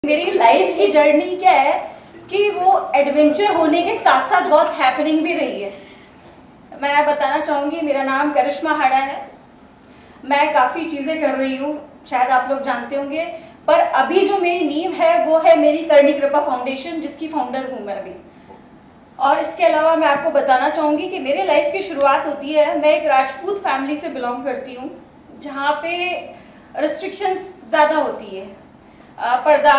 मेरी लाइफ की जर्नी क्या है कि वो एडवेंचर होने के साथ साथ बहुत हैपनिंग भी रही है। मैं बताना चाहूँगी, मेरा नाम करिश्मा हाड़ा है। मैं काफ़ी चीज़ें कर रही हूँ, शायद आप लोग जानते होंगे, पर अभी जो मेरी नींव है वो है मेरी करणी कृपा फाउंडेशन, जिसकी फाउंडर हूँ मैं अभी। और इसके अलावा मैं आपको बताना चाहूँगी कि मेरे लाइफ की शुरुआत होती है, मैं एक राजपूत फैमिली से बिलोंग करती हूँ, जहाँ पे रिस्ट्रिक्शंस ज़्यादा होती है, पर्दा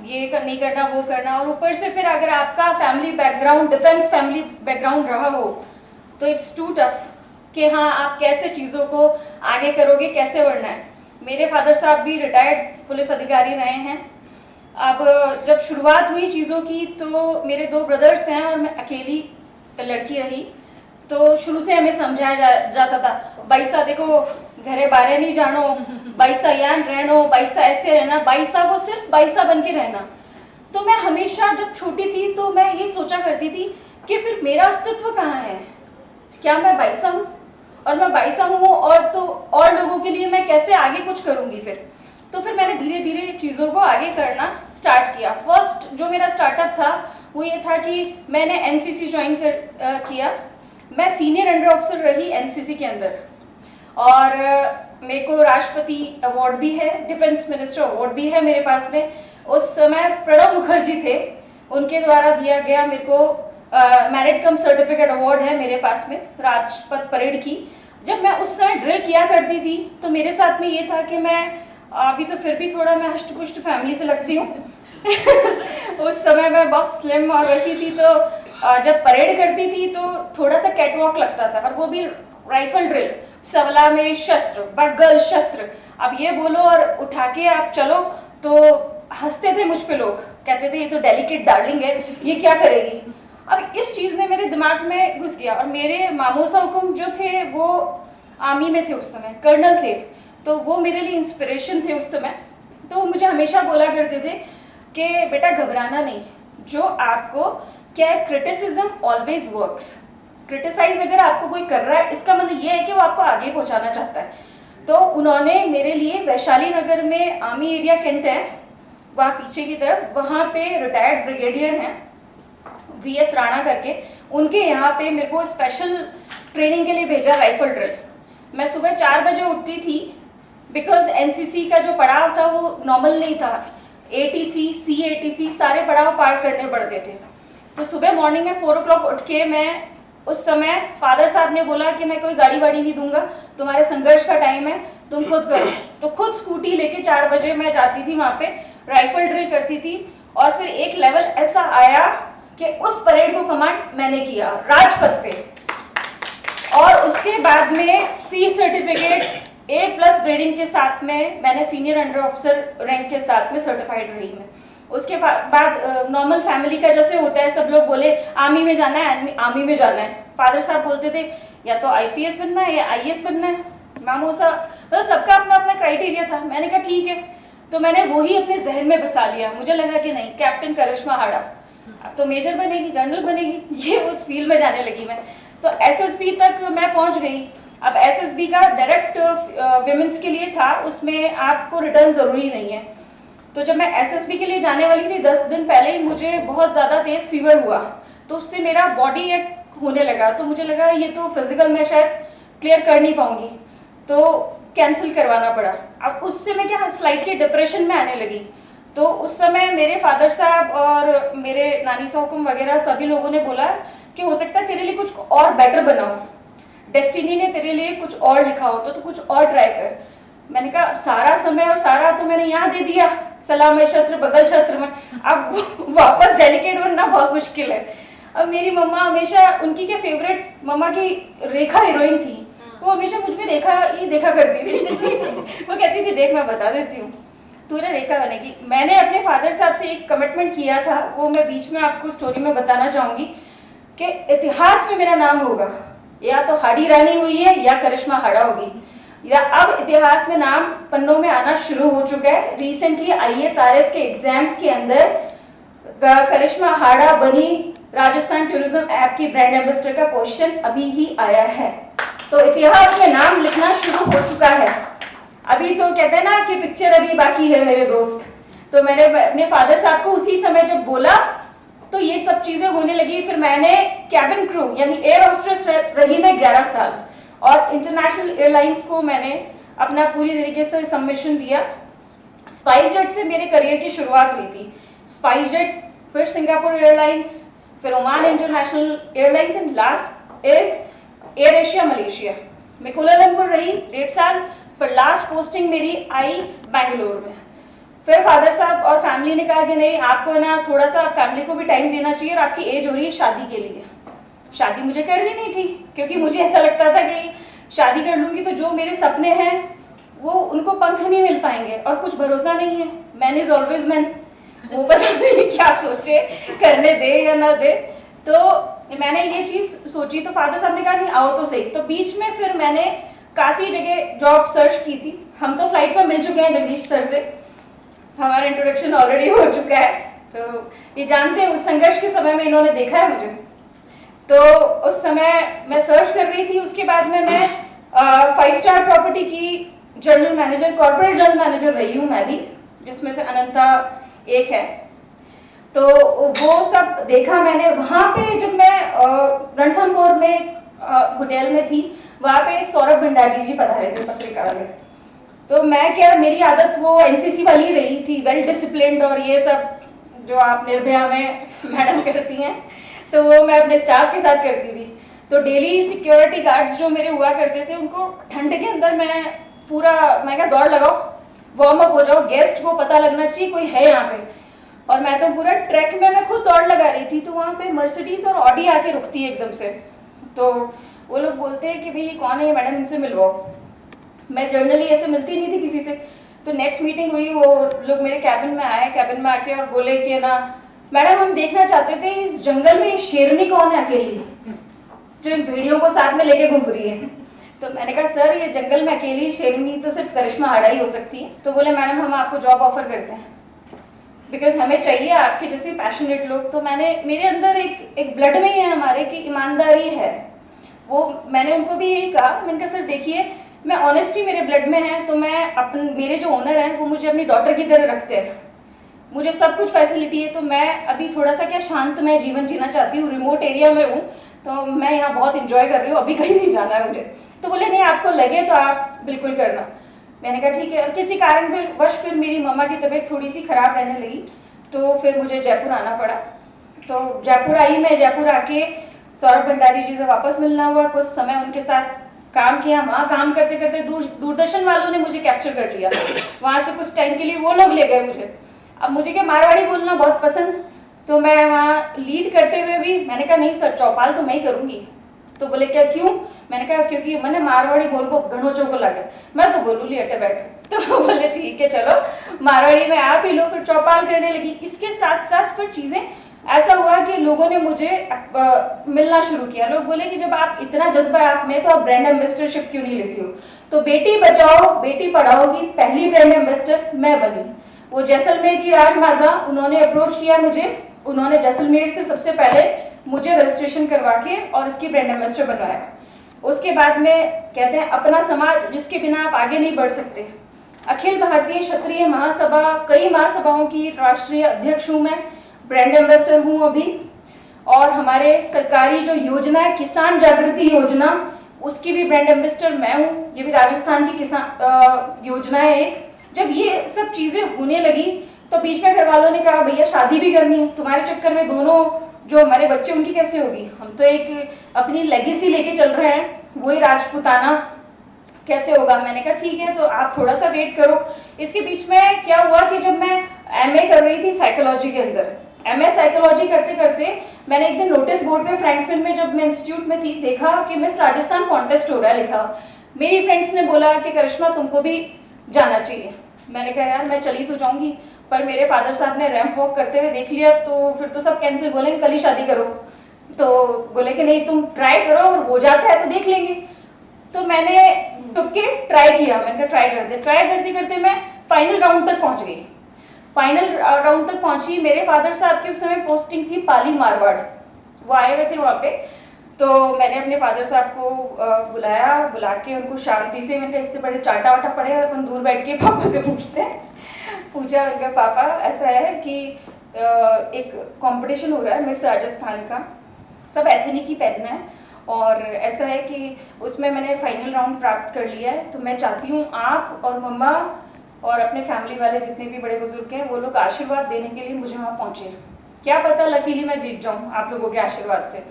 ये नहीं करना वो करना, और ऊपर से फिर अगर आपका family background defence family background रहा हो तो इट्स टू टफ कि हाँ आप कैसे चीज़ों को आगे करोगे, कैसे बढ़ना है। मेरे फादर साहब भी रिटायर्ड पुलिस अधिकारी रहे हैं। अब जब शुरुआत हुई चीज़ों की तो मेरे 2 ब्रदर्स हैं और मैं अकेली लड़की रही, तो शुरू से हमें समझाया जाता था, बाईसा देखो घरे बारे नहीं जानो, बाईसा यान रहनो, बाईसा ऐसे रहना, बाईसा को सिर्फ बाईसा बन के रहना। तो मैं हमेशा जब छोटी थी तो मैं ये सोचा करती थी कि फिर मेरा अस्तित्व कहाँ है, क्या मैं बाईसा हूँ, और मैं बाईसा हूँ और तो और लोगों के लिए मैं कैसे आगे कुछ करूँगी। फिर मैंने धीरे धीरे चीज़ों को आगे करना स्टार्ट किया। फर्स्ट जो मेरा स्टार्टअप था वो ये था कि मैंने एनसीसी ज्वाइन किया। मैं सीनियर अंडर ऑफिसर रही एनसीसी के अंदर, और मेरे को राष्ट्रपति अवार्ड भी है, डिफेंस मिनिस्टर अवार्ड भी है मेरे पास में। उस समय प्रणब मुखर्जी थे, उनके द्वारा दिया गया मेरे को मेरिट कम सर्टिफिकेट अवार्ड है मेरे पास में, राजपथ परेड की। जब मैं उस समय ड्रिल किया करती थी तो मेरे साथ में ये था कि मैं अभी तो फिर भी थोड़ा मैं हष्ट पुष्ट फैमिली से लगती हूँ उस समय मैं बहुत स्लिम और वैसी थी, तो जब परेड करती थी तो थोड़ा सा कैटवॉक लगता था, और वो भी राइफल ड्रिल, सवला में शस्त्र, बगल शस्त्र, अब ये बोलो और उठा के आप चलो, तो हंसते थे मुझ पे लोग, कहते थे ये तो डेलिकेट डार्लिंग है, ये क्या करेगी। अब इस चीज़ ने मेरे दिमाग में घुस गया, और मेरे मामूसा हुकुम जो थे वो आर्मी में थे उस समय, कर्नल थे, तो वो मेरे लिए इंस्पिरेशन थे उस समय। तो मुझे हमेशा बोला करते थे कि बेटा घबराना नहीं, जो आपको क्या है, क्रिटिसिज्म ऑलवेज वर्क्स। क्रिटिसाइज अगर आपको कोई कर रहा है इसका मतलब ये है कि वो आपको आगे पहुंचाना चाहता है। तो उन्होंने मेरे लिए वैशाली नगर में आर्मी एरिया कैंट है, वहाँ पीछे की तरफ, वहाँ पे रिटायर्ड ब्रिगेडियर हैं वीएस राणा करके, उनके यहाँ पे मेरे को स्पेशल ट्रेनिंग के लिए भेजा, राइफल ड्रिल। मैं सुबह 4 बजे उठती थी, बिकॉज एनसीसी का जो पड़ाव था वो नॉर्मल नहीं था, एटीसी सीएटीसी सारे पड़ाव पार करने पड़ते थे। तो सुबह मॉर्निंग में 4 o'clock उठ के, मैं उस समय फादर साहब ने बोला कि मैं कोई गाड़ी वाड़ी नहीं दूंगा, तुम्हारे संघर्ष का टाइम है, तुम खुद करो। तो खुद स्कूटी लेके 4 बजे मैं जाती थी वहाँ पे, राइफल ड्रिल करती थी। और फिर एक लेवल ऐसा आया कि उस परेड को कमांड मैंने किया राजपथ पे, और उसके बाद में सी सर्टिफिकेट A+ ग्रेडिंग के साथ में मैंने सीनियर अंडर ऑफिसर रैंक के साथ में सर्टिफाइड रही मैं। उसके बाद नॉर्मल फैमिली का जैसे होता है, सब लोग बोले आर्मी में जाना है, आर्मी में जाना है। फादर साहब बोलते थे या तो आईपीएस बनना है या आईएएस बनना है, मामूसा, मतलब सबका अपना अपना क्राइटेरिया था। मैंने कहा ठीक है, तो मैंने वही अपने जहन में बसा लिया। मुझे लगा कि नहीं, कैप्टन करिश्मा हाड़ा, अब तो मेजर बनेगी, जनरल बनेगी, ये उस फील्ड में जाने लगी मैं। तो एसएसबी तक मैं पहुंच गई। अब एसएसबी का डायरेक्ट विमेंस के लिए था, उसमें आपको रिटर्न ज़रूरी नहीं है। तो जब मैं एसएसबी के लिए जाने वाली थी 10 दिन पहले ही मुझे बहुत ज़्यादा तेज़ फीवर हुआ, तो उससे मेरा बॉडी एक होने लगा, तो मुझे लगा ये तो फिजिकल मैं शायद क्लियर कर नहीं पाऊंगी, तो कैंसिल करवाना पड़ा। अब उससे मैं क्या स्लाइटली डिप्रेशन में आने लगी। तो उस समय मेरे फादर साहब और मेरे नानी साहब हुकुम वगैरह सभी लोगों ने बोला कि हो सकता है तेरे लिए कुछ और बेटर बनाओ, डेस्टिनी ने तेरे लिए कुछ और लिखा हो तो कुछ और ट्राई कर। मैंने कहा सारा समय और सारा तो मैंने यहाँ दे दिया, सलाम शस्त्र बगल शस्त्र में, अब वापस डेलिकेट बनना बहुत मुश्किल है। अब मेरी मम्मा हमेशा, उनकी क्या फेवरेट मम्मा की रेखा हीरोइन थी, वो हमेशा मुझ में रेखा ही देखा करती थी वो कहती थी देख मैं बता देती हूँ, तू ना रेखा बनेगी। मैंने अपने फादर साहब से एक कमिटमेंट किया था, वो मैं बीच में आपको स्टोरी में बताना चाहूँगी कि इतिहास में मेरा नाम होगा, या तो हाड़ी रानी हुई है या करिश्मा हाड़ा होगी, या अब इतिहास में नाम पन्नों में आना शुरू हो चुका है। रिसेंटली IAS के एग्जाम्स के अंदर करिश्मा हाड़ा बनी राजस्थान टूरिज्म ऐप की ब्रांड एम्बेसडर का क्वेश्चन अभी ही आया है, तो इतिहास में नाम लिखना शुरू हो चुका है। अभी तो कहते हैं ना कि पिक्चर अभी बाकी है मेरे दोस्त, तो मैंने अपने फादर साहब को उसी समय जब बोला तो ये सब चीज़ें होने लगी। फिर मैंने कैबिन क्रू यानी एयर होस्टेस रही मैं 11 साल, और इंटरनेशनल एयरलाइंस को मैंने अपना पूरी तरीके से सबमिशन दिया। स्पाइस जेट से मेरे करियर की शुरुआत हुई थी। स्पाइस जेट, फिर सिंगापुर एयरलाइंस, फिर Oman international airlines, and last is air Asia Malaysia. मैं कोलालमपुर रही 1.5 साल, पर लास्ट पोस्टिंग मेरी आई बेंगलोर में। फिर फादर साहब और फैमिली ने कहा कि नहीं, आपको ना थोड़ा सा फैमिली को भी टाइम देना चाहिए और आपकी एज हो रही है शादी के लिए। शादी मुझे करनी नहीं थी, क्योंकि मुझे ऐसा लगता था कि शादी कर लूँगी तो जो मेरे सपने हैं वो उनको पंख नहीं मिल पाएंगे, और कुछ भरोसा नहीं है। मैन इज ऑलवेज मैन, वो पता नहीं क्या सोचे, करने दे या ना दे। तो मैंने ये चीज़ सोची, तो फादर साहब ने कहा नहीं आओ तो सही। तो बीच में फिर मैंने काफ़ी जगह जॉब सर्च की थी। हम तो फ्लाइट में मिल चुके हैं जगदीश सर से, हमारा इंट्रोडक्शन ऑलरेडी हो चुका है, तो ये जानते हैं उस संघर्ष के समय में इन्होंने देखा है मुझे। तो उस समय मैं सर्च कर रही थी। उसके बाद में मैं 5 स्टार प्रॉपर्टी की general manager, corporate general manager रही हूँ मैं भी, जिसमें से अनंता एक है। तो वो सब देखा मैंने। वहाँ पे जब मैं रणथंभौर में होटल में थी, वहाँ पे सौरभ भंडारी जी पधारे थे पत्रकार में। तो मैं क्या, मेरी आदत वो एनसीसी वाली रही थी, वेल डिसिप्लिन्ड, और ये सब जो आप निर्भया में मैडम करती हैं, तो वो मैं अपने स्टाफ के साथ करती थी। तो डेली सिक्योरिटी गार्ड्स जो मेरे हुआ करते थे, उनको ठंड के अंदर मैं क्या दौड़ लगाओ, वार्म अप हो जाओ, गेस्ट को पता लगना चाहिए कोई है यहाँ पे। और मैं तो पूरा ट्रैक में मैं खुद दौड़ लगा रही थी। तो वहाँ पे मर्सिडीज और ऑडी आके रुकती है एकदम से, तो वो लोग बोलते हैं कि भाई कौन है मैडम, इनसे मिलवाओ। मैं जनरली ऐसे मिलती नहीं थी किसी से। तो नेक्स्ट मीटिंग हुई, वो लोग मेरे कैबिन में आए, कैबिन में आके और बोले कि ना मैडम हम देखना चाहते थे इस जंगल में शेरनी कौन है अकेली, जो इन भेड़ियों को साथ में लेके घूम रही है। तो मैंने कहा सर ये जंगल में अकेली शेरनी तो सिर्फ करिश्मा हाड़ा ही हो सकती है। तो बोले मैडम हम आपको जॉब ऑफर करते हैं, बिकॉज हमें चाहिए आपके जैसे पैशनेट लोग। तो मेरे अंदर एक ब्लड में ही है हमारे की ईमानदारी है। वो मैंने उनको भी यही कहा, मैंने कहा सर देखिए मैं ऑनेस्टी मेरे ब्लड में है, तो मैं मेरे जो ओनर हैं वो मुझे अपनी डॉटर की तरह रखते हैं, मुझे सब कुछ फैसिलिटी है। तो मैं अभी थोड़ा सा क्या शांतमय जीवन जीना चाहती हूँ, रिमोट एरिया में हूँ, तो मैं यहाँ बहुत इंजॉय कर रही हूँ, अभी कहीं नहीं जाना है मुझे। तो बोले नहीं आपको लगे तो आप बिल्कुल करना। मैंने कहा ठीक है। और किसी कारणवश फिर मेरी मम्मा की तबीयत थोड़ी सी ख़राब रहने लगी, तो फिर मुझे जयपुर आना पड़ा। तो जयपुर आई मैं, जयपुर आके सौरभ भंडारी जी से वापस मिलना हुआ, कुछ समय उनके साथ काम किया। वहाँ काम करते करते दूरदर्शन वालों ने मुझे कैप्चर कर लिया, वहाँ से कुछ टाइम के लिए वो लोग ले गए मुझे। अब मुझे क्या मारवाड़ी बोलना बहुत पसंद, तो मैं वहाँ लीड करते हुए भी मैंने कहा नहीं सर चौपाल तो मैं ही करूँगी। तो बोले क्या क्यों? मैंने कहा क्योंकि मैंने मारवाड़ी बोल को घणो चौको लगे, मैं तो बोलूँ ली अटे बैठ। तो बोले ठीक है चलो मारवाड़ी में आप ही लोग, फिर चौपाल करने लगी। इसके साथ साथ फिर चीज़ें ऐसा हुआ कि लोगों ने मुझे मिलना शुरू किया। लोग बोले कि जब आप इतना जज्बा है आप में, तो आप ब्रांड एम्बेसडरशिप क्यों नहीं लेती हो? तो बेटी बचाओ बेटी पढ़ाओ की पहली ब्रांड एम्बेसडर मैं बनी। वो जैसलमेर की राजमाता, उन्होंने अप्रोच किया मुझे, उन्होंने जैसलमेर से सबसे पहले मुझे रजिस्ट्रेशन करवा के और इसकी ब्रांड एम्बेसडर बनवाया। उसके बाद में कहते हैं अपना समाज जिसके बिना आप आगे नहीं बढ़ सकते। अखिल भारतीय क्षत्रिय महासभा, कई महासभाओं की राष्ट्रीय अध्यक्ष हूँ मैं, ब्रांड एम्बेसडर हूँ अभी। और हमारे सरकारी जो योजना है किसान जागृति योजना, उसकी भी ब्रांड एम्बेसडर मैं हूँ। ये भी राजस्थान की किसान योजना है एक। जब ये सब चीज़ें होने लगी तो बीच में घर वालों ने कहा भैया शादी भी करनी है, तुम्हारे चक्कर में दोनों जो हमारे बच्चे उनकी कैसे होगी? हम तो एक अपनी लेगेसी लेके चल रहे हैं, वही राजपूताना कैसे होगा? मैंने कहा ठीक है तो आप थोड़ा सा वेट करो। इसके बीच में क्या हुआ कि जब मैं एमए कर रही थी साइकोलॉजी के अंदर, एमए साइकोलॉजी करते करते मैंने एक दिन नोटिस बोर्ड पे फ्रैंकफर्ट में जब मैं इंस्टीट्यूट में थी देखा कि मिस राजस्थान कॉन्टेस्ट हो रहा है लिखा। मेरी फ्रेंड्स ने बोला कि करिश्मा तुमको भी जाना चाहिए। मैंने कहा यार मैं चली तो जाऊंगी, पर मेरे फादर साहब ने रैंप वॉक करते हुए देख लिया तो फिर तो सब कैंसिल, बोलेंगे कल ही शादी करो। तो बोले कि नहीं तुम ट्राई करो और हो जाता है तो देख लेंगे। तो मैंने टुक के ट्राई किया, मैंने कहा ट्राई करते। ट्राई करते करते मैं फाइनल राउंड तक पहुंच गई। फाइनल राउंड तक पहुंची। मेरे फादर साहब की उस समय पोस्टिंग थी पाली मारवाड़, वो आए हुए थे वहाँ पे। तो मैंने अपने फादर साहब को बुला के उनको शांति से, मैंने कहा इससे बड़े चाटा वाटा पड़े अपन दूर बैठ के पापा से पूछते हैं। पूछा, उनका पापा ऐसा है कि एक कंपटीशन हो रहा है मिस राजस्थान का, सब एथनिक ही पहनना है और ऐसा है कि उसमें मैंने फाइनल राउंड प्राप्त कर लिया है, तो मैं चाहती हूँ आप और मम्मा और अपने फैमिली वाले जितने भी बड़े बुजुर्ग हैं वो लोग आशीर्वाद देने के लिए मुझे वहाँ पहुँचे। क्या पता लकीली मैं जीत जाऊँ आप लोगों के आशीर्वाद से।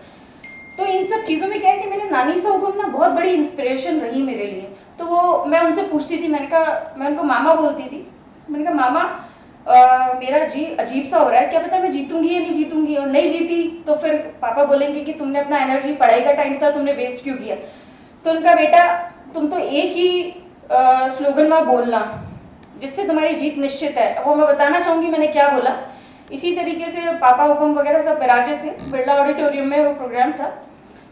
तो इन सब चीज़ों में क्या है कि मेरे नानी सा हुक्म ना बहुत बड़ी इंस्पिरेशन रही मेरे लिए। तो वो मैं उनसे पूछती थी, मैं उनको मामा बोलती थी। मैंने कहा मामा मेरा जी अजीब सा हो रहा है, क्या पता मैं जीतूंगी या नहीं जीतूंगी, और नहीं जीती तो फिर पापा बोलेंगे कि तुमने अपना एनर्जी, पढ़ाई का टाइम था तुमने वेस्ट क्यों किया। तो उनका बेटा तुम तो एक ही स्लोगन वहाँ बोलना जिससे तुम्हारी जीत निश्चित है। वो मैं बताना चाहूँगी मैंने क्या बोला। इसी तरीके से पापा हुक्म वगैरह सब विराजे थे, बिरला ऑडिटोरियम में वो प्रोग्राम था।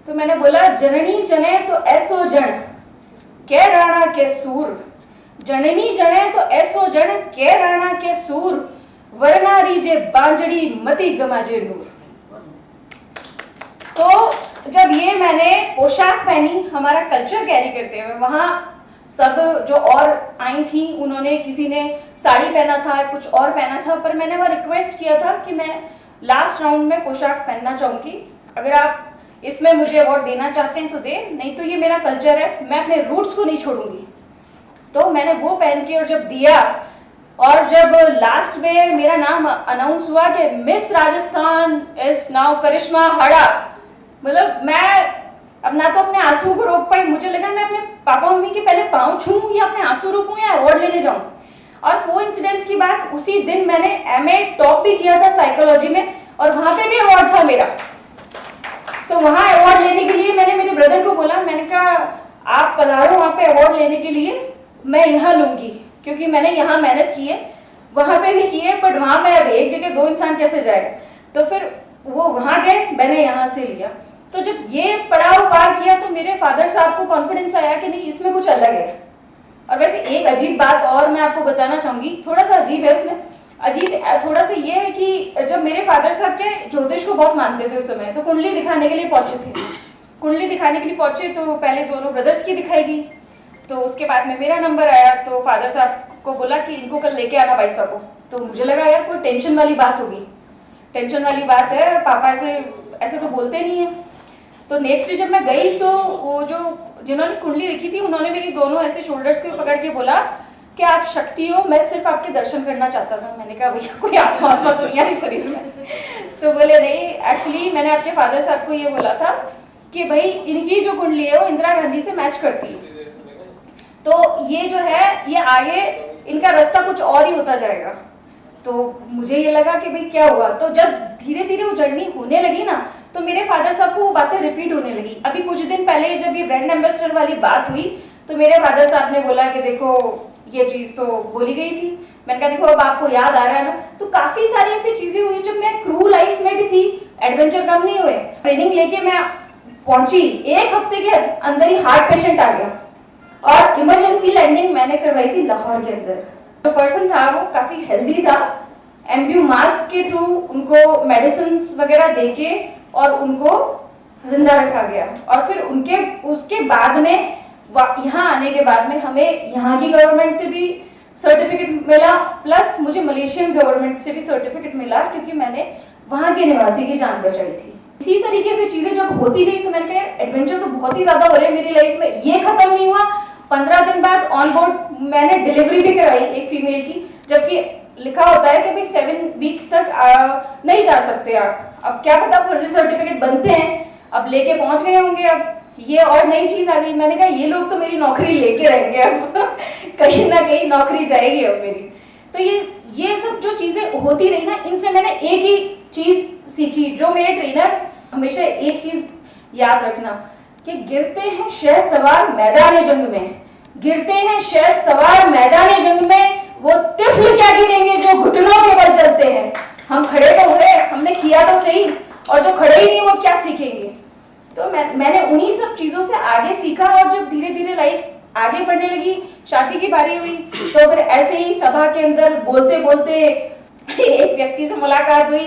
तो मैंने बोला जननी जने तो ऐसो जन के राणा के सूर, जननी जने तो ऐसो जन के राणा के सूर, वरना रीजे बांजड़ी मती गमाजे नूर। तो जब ये मैंने पोशाक पहनी हमारा कल्चर कैरी करते हुए, वहाँ सब जो और आई थी उन्होंने, किसी ने साड़ी पहना था, कुछ और पहना था, पर मैंने वहाँ रिक्वेस्ट किया था कि मैं लास्ट राउंड में पोशाक पहनना चाहूँगी। अगर आप इसमें मुझे अवार्ड देना चाहते हैं तो दे, नहीं तो ये मेरा कल्चर है, मैं अपने रूट्स को नहीं छोड़ूंगी। तो मैंने वो पहन के और जब दिया, और जब लास्ट में मेरा नाम अनाउंस हुआ कि मिस राजस्थान इज नाउ करिश्मा हड़ा, मतलब मैं अब ना तो अपने आंसू को रोक पाई। मुझे लगा मैं अपने पापा मम्मी के पहले पाँव छूऊं या अपने आंसू रोकूं या अवार्ड लेने जाऊं। और कोइंसिडेंस की बात, उसी दिन मैंने एमए टॉप भी किया था साइकोलॉजी में, और वहां पे भी अवार्ड था मेरा। तो वहां अवार्ड लेने के लिए मैंने मेरे ब्रदर को बोला, मैंने कहा आप पधारो वहां पे अवार्ड लेने के लिए, मैं यहाँ लूंगी क्योंकि मैंने यहाँ मेहनत की है, वहां पे भी की है, बट वहां मैं अब एक जगह दो इंसान कैसे जाएगा। तो फिर वो वहां गए, मैंने यहाँ से लिया। तो जब ये पड़ाव पार किया तो मेरे फादर साहब को कॉन्फिडेंस आया कि नहीं इसमें कुछ अलग है। और वैसे एक अजीब बात और मैं आपको बताना चाहूंगी, थोड़ा सा अजीब है उसमें, अजीब थोड़ा सा ये है कि जब मेरे फादर साहब के ज्योतिष को बहुत मानते थे उस समय, तो कुंडली दिखाने के लिए पहुंचे थे। कुंडली दिखाने के लिए पहुंचे तो पहले दोनों ब्रदर्स की दिखाई गई, तो उसके बाद में मेरा नंबर आया। तो फादर साहब को बोला कि इनको कल लेके आना भाई साहब को। तो मुझे लगा यार कोई टेंशन वाली बात होगी, टेंशन वाली बात है, पापा ऐसे तो बोलते नहीं है। तो नेक्स्ट डे जब मैं गई तो वो जो जिन्होंने कुंडली देखी थी उन्होंने मेरी दोनों ऐसे शोल्डर्स को पकड़ के बोला कि आप शक्ति हो, मैं सिर्फ आपके दर्शन करना चाहता था। मैंने कहा भैया कोई आत्मा तो नहीं है शरीर में। तो बोले नहीं, एक्चुअली मैंने आपके फादर साहब को ये बोला था कि भाई इनकी जो कुंडली है वो इंदिरा गांधी से मैच करती है, तो ये जो है ये आगे इनका रास्ता कुछ और ही होता जाएगा। तो मुझे ये लगा कि भाई क्या हुआ। तो जब धीरे धीरे वो जर्नी होने लगी ना, तो मेरे फादर साहब को वो बातें रिपीट होने लगी। अभी कुछ दिन पहले जब ये ब्रांड एम्बेसडर वाली बात हुई तो मेरे फादर साहब ने बोला कि देखो ये चीज़ तो बोली गई थी। मैंने कहा देखो अब आपको याद आ रहा है ना। तो काफ़ी सारी ऐसी चीज़ें हुई जब मैं क्रू लाइफ में भी थी, एडवेंचर कम नहीं हुए। ट्रेनिंग लेके मैं पहुंची, एक हफ्ते के अंदर ही हार्ट पेशेंट आ गया और इमरजेंसी लैंडिंग मैंने करवाई थी लाहौर के अंदर। जो पर्सन था वो काफ़ी हेल्दी था, एम्ब्यू मास्क के थ्रू उनको मेडिसिन वगैरह देके और उनको जिंदा रखा गया। और फिर उसके बाद में यहाँ आने के बाद में हमें यहाँ की गवर्नमेंट से भी सर्टिफिकेट मिला, प्लस मुझे मलेशियन गवर्नमेंट से भी सर्टिफिकेट मिला क्योंकि मैंने वहाँ के निवासी की जान बचाई थी। इसी तरीके से चीज़ें जब होती गई तो मैंने कहा यार एडवेंचर तो बहुत ही ज़्यादा हो रहे हैं मेरी लाइफ में। ये खत्म नहीं हुआ, 15 दिन बाद ऑन बोर्ड मैंने डिलीवरी भी कराई एक फीमेल की, जबकि लिखा होता है कि भाई 7 वीक्स तक नहीं जा सकते आप। अब क्या पता फर्जी सर्टिफिकेट बनते हैं, अब लेके पहुंच गए होंगे। अब ये और नई चीज आ गई। मैंने कहा ये लोग तो मेरी नौकरी लेके रहेंगे अब कहीं ना कहीं नौकरी जाएगी अब मेरी। तो ये सब जो चीजें होती रही ना, इनसे मैंने एक ही चीज सीखी, जो मेरे ट्रेनर हमेशा एक चीज याद रखना कि गिरते हैं शह सवार मैदान जंग में, गिरते हैं शह सवार मैदान जंग में, वो तिफल क्या गिरेंगे जो घुटनों के बल चलते हैं। हम खड़े तो हुए, हमने किया तो सही, और जो खड़े ही नहीं वो क्या सीखेंगे। तो मैंने उन्हीं सब चीज़ों से आगे सीखा। और जब धीरे धीरे लाइफ आगे बढ़ने लगी, शादी की बारी हुई, तो फिर ऐसे ही सभा के अंदर बोलते बोलते एक व्यक्ति से मुलाकात हुई।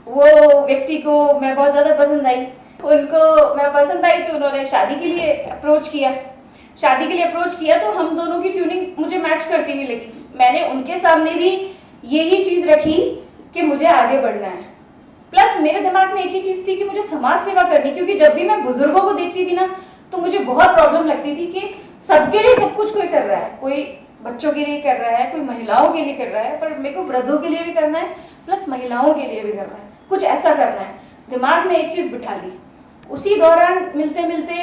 वो व्यक्ति को मैं बहुत ज़्यादा पसंद आई। उनको मैं पसंद आई तो उन्होंने शादी के लिए अप्रोच किया तो हम दोनों की ट्यूनिंग मुझे मैच करती हुई लगी। मैंने उनके सामने भी यही चीज़ रखी कि मुझे आगे बढ़ना है। प्लस मेरे दिमाग में एक ही चीज़ थी कि मुझे समाज सेवा करनी, क्योंकि जब भी मैं बुजुर्गों को देखती थी ना तो मुझे बहुत प्रॉब्लम लगती थी कि सबके लिए सब कुछ कोई कर रहा है, कोई बच्चों के लिए कर रहा है, कोई महिलाओं के लिए कर रहा है, पर मेरे को वृद्धों के लिए भी करना है प्लस महिलाओं के लिए भी करना है, कुछ ऐसा करना है। दिमाग में एक चीज़ बिठा ली। उसी दौरान मिलते मिलते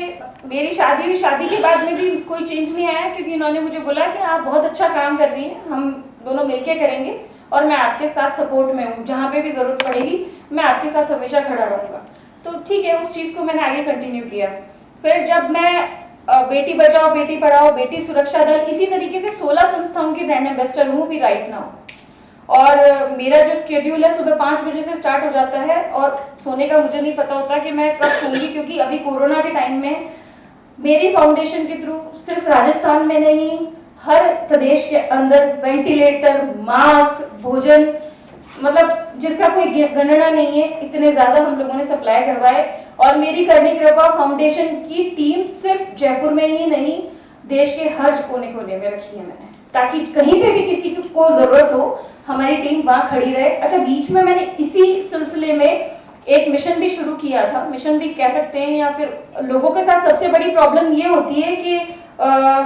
मेरी शादी हुई। शादी के बाद में भी कोई चेंज नहीं आया, क्योंकि उन्होंने मुझे बोला कि आप बहुत अच्छा काम कर रही हैं, हम दोनों मिलके करेंगे और मैं आपके साथ सपोर्ट में हूँ, जहाँ पे भी ज़रूरत पड़ेगी मैं आपके साथ हमेशा खड़ा रहूँगा। तो ठीक है, उस चीज़ को मैंने आगे कंटिन्यू किया। फिर जब मैं बेटी बचाओ बेटी पढ़ाओ बेटी सुरक्षा दल, इसी तरीके से 16 संस्थाओं की ब्रांड एम्बेसडर हूँ भी राइट नाउ। और मेरा जो स्केड्यूल है सुबह 5 बजे से स्टार्ट हो जाता है और सोने का मुझे नहीं पता होता कि मैं कब सोऊंगी, क्योंकि अभी कोरोना के टाइम में मेरी फाउंडेशन के थ्रू सिर्फ राजस्थान में नहीं, हर प्रदेश के अंदर वेंटिलेटर, मास्क, भोजन, मतलब जिसका कोई गणना नहीं है, इतने ज़्यादा हम लोगों ने सप्लाई करवाए। और मेरी करनी कृपा फाउंडेशन की टीम सिर्फ जयपुर में ही नहीं, देश के हर कोने कोने में रखी है मैंने, ताकि कहीं पे भी किसी को ज़रूरत हो हमारी टीम वहाँ खड़ी रहे। अच्छा, बीच में मैंने इसी सिलसिले में एक मिशन भी शुरू किया था, मिशन भी कह सकते हैं, या फिर लोगों के साथ सबसे बड़ी प्रॉब्लम ये होती है कि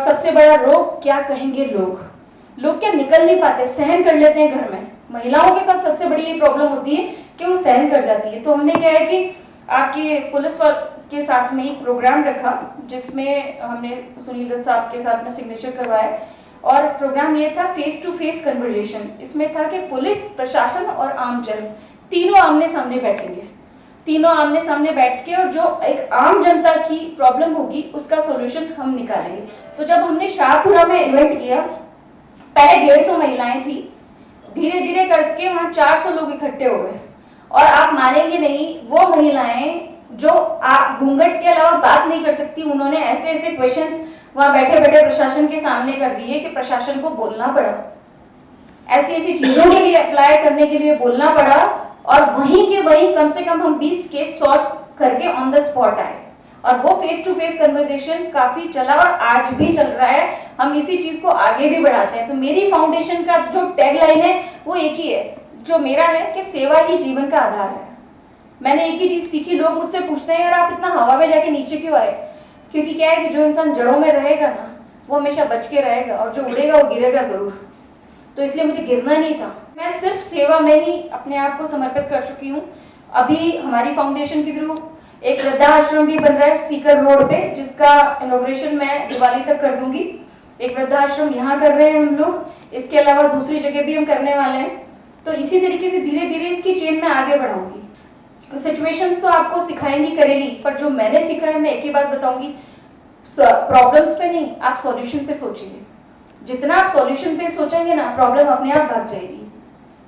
सबसे बड़ा रोग क्या कहेंगे लोग क्या निकल नहीं पाते, सहन कर लेते हैं घर में। महिलाओं के साथ सबसे बड़ी ये प्रॉब्लम होती है कि वो सहन कर जाती है। तो हमने क्या है कि आपकी पुलिस के साथ में एक प्रोग्राम रखा, जिसमें हमने सुनील दत्त साहब के साथ में सिग्नेचर करवाए। और प्रोग्राम ये था फेस टू फेस कन्वर्जेशन। इसमें था कि पुलिस, प्रशासन और आमजन तीनों आमने सामने बैठेंगे, तीनों आमने सामने बैठ के, और जो एक आम जनता की प्रॉब्लम होगी उसका सॉल्यूशन हम निकालेंगे। तो जब हमने शाहपुरा में इवेंट किया, पहले 150 महिलाएं थी, धीरे धीरे करके वहाँ 400 लोग इकट्ठे हो गए। और आप मानेंगे नहीं, वो महिलाएं जो घूंघट के अलावा बात नहीं कर सकती, उन्होंने ऐसे ऐसे क्वेश्चंस वहाँ बैठे बैठे प्रशासन के सामने कर दिए कि प्रशासन को बोलना पड़ा, ऐसी ऐसी चीजों के लिए अप्लाई करने के लिए बोलना पड़ा। और वहीं के वहीं कम से कम हम 20 केस सॉल्व करके ऑन द स्पॉट आए। और वो फेस टू फेस कन्वर्सेशन काफी चला और आज भी चल रहा है। हम इसी चीज को आगे भी बढ़ाते हैं। तो मेरी फाउंडेशन का जो टैग लाइन है वो एक ही है, जो मेरा है कि सेवा ही जीवन का आधार है। मैंने एक ही चीज सीखी, लोग मुझसे पूछते हैं यार आप इतना हवा में जाके नीचे क्यों आए? क्योंकि क्या है कि जो इंसान जड़ों में रहेगा ना, वो हमेशा बच के रहेगा, और जो उड़ेगा वो गिरेगा जरूर। तो इसलिए मुझे गिरना नहीं था। मैं सिर्फ सेवा में ही अपने आप को समर्पित कर चुकी हूँ। अभी हमारी फाउंडेशन के थ्रू एक वृद्धाश्रम भी बन रहा है सीकर रोड पे, जिसका इनॉग्रेशन मैं दिवाली तक कर दूंगी। एक वृद्धाश्रम यहाँ कर रहे हैं हम लोग, इसके अलावा दूसरी जगह भी हम करने वाले हैं। तो इसी तरीके से धीरे धीरे इसकी चेन में आगे बढ़ाऊंगी। सिचुएशंस तो आपको सिखाएंगी करेगी, पर जो मैंने सीखा है मैं एक ही बात बताऊंगी, प्रॉब्लम्स पे नहीं, आप सॉल्यूशन पे सोचिए। जितना आप सॉल्यूशन पे सोचेंगे ना, प्रॉब्लम अपने आप भाग जाएगी।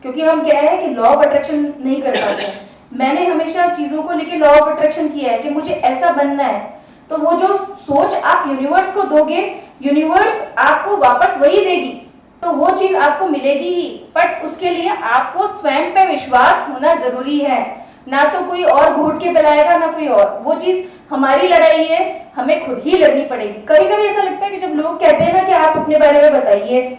क्योंकि हम क्या है कि लॉ ऑफ अट्रैक्शन नहीं कर पाते। मैंने हमेशा चीज़ों को लेके लॉ ऑफ अट्रैक्शन किया है कि मुझे ऐसा बनना है, तो वो जो सोच आप यूनिवर्स को दोगे, यूनिवर्स आपको वापस वही देगी, तो वो चीज़ आपको मिलेगी ही। बट उसके लिए आपको स्वयं पे विश्वास होना जरूरी है, ना तो कोई और घोट के पिलाएगा ना कोई और। वो चीज़ हमारी लड़ाई है, हमें खुद ही लड़नी पड़ेगी। कभी कभी ऐसा लगता है कि जब लोग कहते हैं ना कि आप अपने बारे में बताइए,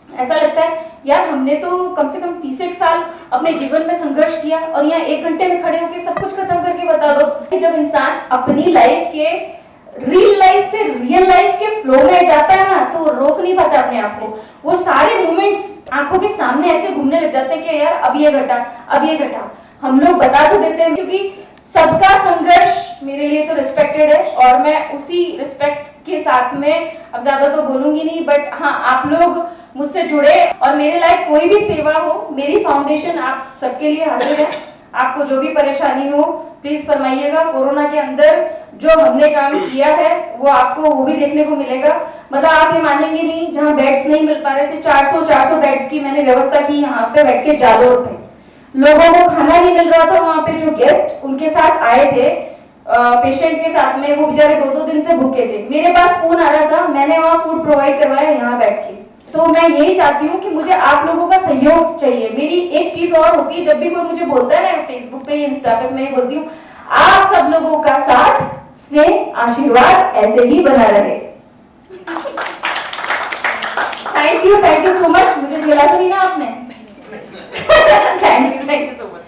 ऐसा लगता है यार हमने तो कम से कम 30 साल अपने जीवन में संघर्ष किया और यहाँ 1 घंटे में खड़े होकर सब कुछ खत्म करके बता दो। जब इंसान अपनी लाइफ के रियल लाइफ से रियल लाइफ के फ्लो में जाता है ना, तो रोक नहीं पाता अपने आप को। वो सारे मोमेंट्स आंखों के सामने ऐसे घूमने लग जाते हैं कि यार अब ये घटा, अब ये घटा। हम लोग बता तो देते हैं, क्योंकि सबका संघर्ष मेरे लिए तो रिस्पेक्टेड है, और मैं उसी रिस्पेक्ट के साथ में अब ज्यादा तो बोलूंगी नहीं। बट हाँ, आप लोग मुझसे जुड़े और मेरे लायक कोई भी सेवा हो, मेरी फाउंडेशन आप सबके लिए हाजिर है। आपको जो भी परेशानी हो प्लीज फरमाइएगा। कोरोना के अंदर जो हमने काम किया है वो आपको वो भी देखने को मिलेगा। मतलब आप ये मानेंगे नहीं, जहाँ बेड्स नहीं मिल पा रहे थे, 400 बेड्स की मैंने व्यवस्था की यहाँ पे बैठ के जालोर पे। लोगों को खाना नहीं मिल रहा था, वहाँ पे जो गेस्ट उनके साथ आए थे पेशेंट के साथ में, वो बेचारे 2-2 दिन से भूखे थे। मेरे पास फोन आ रहा था, मैंने वहाँ फूड प्रोवाइड करवाया यहाँ बैठ के। तो मैं यही चाहती हूँ कि मुझे आप लोगों का सहयोग चाहिए। मेरी एक चीज और होती है, जब भी कोई मुझे बोलता है ना फेसबुक पे, इंस्टा पे, मैं बोलती हूँ आप सब लोगों का साथ, स्नेह, आशीर्वाद ऐसे ही बना रहे। Thank you so much. मुझे झेला तो नहीं ना आपने? Thank you so much.